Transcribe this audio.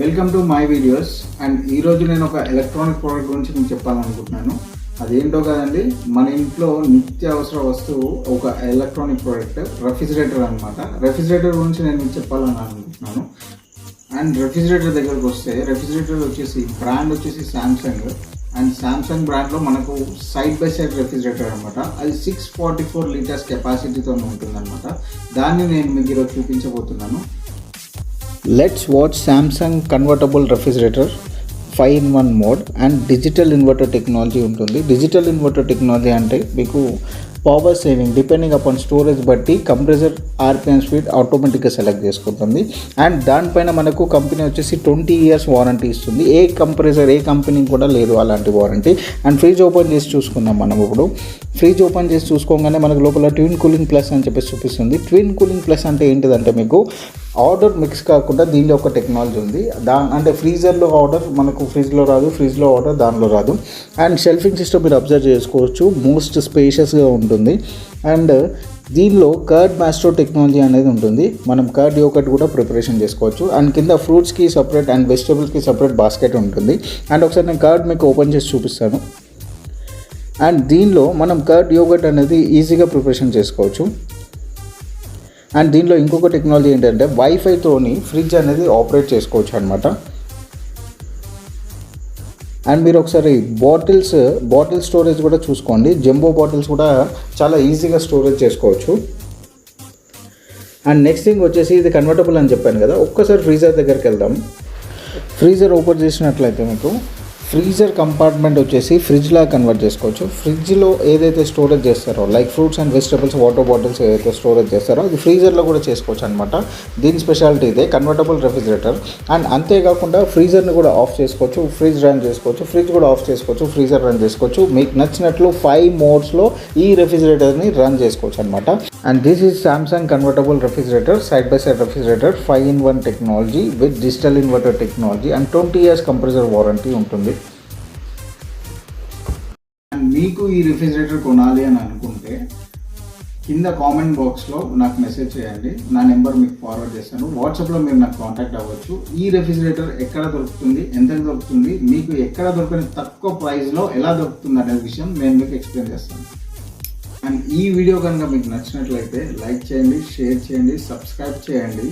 Welcome to my videos. And ఈరోజు నేను ఒక ఎలక్ట్రానిక్ ప్రోడక్ట్ గురించి మీకు చెప్పాలనుకుంటున్నాను. అదేంటో కదండి, మన ఇంట్లో నిత్య అవసర వస్తువు ఒక ఎలక్ట్రానిక్ ప్రోడక్ట్ రెఫ్రిజిరేటర్ అనమాట. రెఫ్రిజిరేటర్ గురించి నేను మీకు చెప్పాలని అనుకుంటున్నాను. అండ్ రెఫ్రిజిరేటర్ దగ్గరకు వస్తే, రెఫ్రిజిరేటర్ వచ్చేసి బ్రాండ్ వచ్చేసి శాంసంగ్. అండ్ శాంసంగ్ బ్రాండ్లో మనకు సైడ్ బై సైడ్ రెఫ్రిజిరేటర్ అనమాట. అది 644 లీటర్స్ కెపాసిటీతో ఉంటుందన్నమాట. దాన్ని నేను మీకు ఈరోజు చూపించబోతున్నాను. Let's watch Samsung convertible refrigerator 5-in-1 mode and digital inverter technology ఉంటుంది. డిజిటల్ ఇన్వర్టర్ టెక్నాలజీ అంటే మీకు power saving depending upon storage బట్టి కంప్రెసర్ ఆర్పిఎం స్పీడ్ ఆటోమేటిక్గా సెలెక్ట్ చేసుకుంటుంది. అండ్ దానిపైన మనకు కంపెనీ వచ్చేసి 20 years వారంటీ ఇస్తుంది. ఏ కంపెనీ కూడా లేదు అలాంటి వారంటీ. అండ్ ఫ్రిడ్జ్ ఓపెన్ చేసి చూసుకుందాం. మనం ఇప్పుడు ఫ్రిడ్జ్ ఓపెన్ చేసి చూసుకోగానే మనకు లోపల ట్విన్ కూలింగ్ ప్లస్ అని చెప్పేసి చూపిస్తుంది. ట్విన్ కూలింగ్ ప్లస్ అంటే ఏంటిదంటే, మీకు ఆర్డర్ మిక్స్ కాకుండా దీనిలో ఒక టెక్నాలజీ ఉంది. అంటే ఫ్రీజర్లో ఆర్డర్ మనకు ఫ్రిడ్జ్లో రాదు, ఫ్రిడ్జ్లో ఆర్డర్ దానిలో రాదు. అండ్ షెల్ఫింగ్ సిస్టమ్ మీరు అబ్జర్వ్ చేసుకోవచ్చు, మోస్ట్ స్పేషియస్గా ఉంటుంది. అండ్ దీనిలో కర్డ్ మాస్టర్ టెక్నాలజీ అనేది ఉంటుంది. మనం కర్డ్ యోగర్ట్ కూడా ప్రిపరేషన్ చేసుకోవచ్చు. అండ్ కింద ఫ్రూట్స్కి సపరేట్ అండ్ వెజిటబుల్స్కి సపరేట్ బాస్కెట్ ఉంటుంది. అండ్ ఒకసారి నేను కర్డ్ మీకు ఓపెన్ చేసి చూపిస్తాను. అండ్ దీనిలో మనం కర్డ్ యోగర్ట్ అనేది ఈజీగా ప్రిపరేషన్ చేసుకోవచ్చు. అండ్ దీనిలో ఇంకొక టెక్నాలజీ ఏంటంటే, వైఫైతోని ఫ్రిడ్జ్ అనేది ఆపరేట్ చేసుకోవచ్చు అనమాట. అండ్ మీరు ఒకసారి బాటిల్ స్టోరేజ్ కూడా చూసుకోండి. జంబో బాటిల్స్ కూడా చాలా ఈజీగా స్టోరేజ్ చేసుకోవచ్చు. అండ్ నెక్స్ట్ థింగ్ వచ్చేసి, ఇది కన్వర్టబుల్ అని చెప్పాను కదా, ఒక్కసారి ఫ్రీజర్ దగ్గరికి వెళ్దాం. ఫ్రీజర్ ఓపెన్ చేసినట్లయితే మీకు ఫ్రీజర్ కంపార్ట్మెంట్ వచ్చేసి ఫ్రిడ్జ్లా కన్వర్ట్ చేసుకోవచ్చు. ఫ్రిడ్జ్లో ఏదైతే స్టోరేజ్ చేస్తారో, like fruits and vegetables, water bottles ఏదైతే స్టోరేజ్ చేస్తారో అది ఫ్రీజర్లో కూడా చేసుకోవచ్చు అనమాట. దీని స్పెషాలిటీ ఇదే, కన్వర్టబుల్ రెఫ్రిజిరేటర్. అండ్ అంతేకాకుండా ఫ్రీజర్ని కూడా ఆఫ్ చేసుకోవచ్చు, ఫ్రిడ్జ్ రన్ చేసుకోవచ్చు, ఫ్రిడ్జ్ కూడా ఆఫ్ చేసుకోవచ్చు, ఫ్రీజర్ రన్ చేసుకోవచ్చు. మీకు నచ్చినట్లు 5 మోడ్స్లో ఈ రెఫ్రిజిరేటర్ని రన్ చేసుకోవచ్చు అనమాట. And this is Samsung convertible refrigerator, side by side refrigerator, 5-in-1 technology with digital inverter technology and 20 years compressor warranty ఉంటుంది. మీకు ఈ రెఫ్రిజిరేటర్ కొనాలి అని అనుకుంటే కింద కామెంట్ బాక్స్లో నాకు మెసేజ్ చేయండి. నా నెంబర్ మీకు ఫార్వర్డ్ చేస్తాను. వాట్సాప్లో మీరు నాకు కాంటాక్ట్ అవ్వచ్చు. ఈ రెఫ్రిజిరేటర్ ఎక్కడ దొరుకుతుంది, ఎంత దొరుకుతుంది, మీకు ఎక్కడ దొరకని తక్కువ ప్రైస్లో ఎలా దొరుకుతుంది అనే విషయం నేను మీకు ఎక్స్ప్లెయిన్ చేస్తాను. అండ్ ఈ వీడియో కనుక మీకు నచ్చినట్లయితే లైక్ చేయండి, షేర్ చేయండి, సబ్స్క్రైబ్ చేయండి.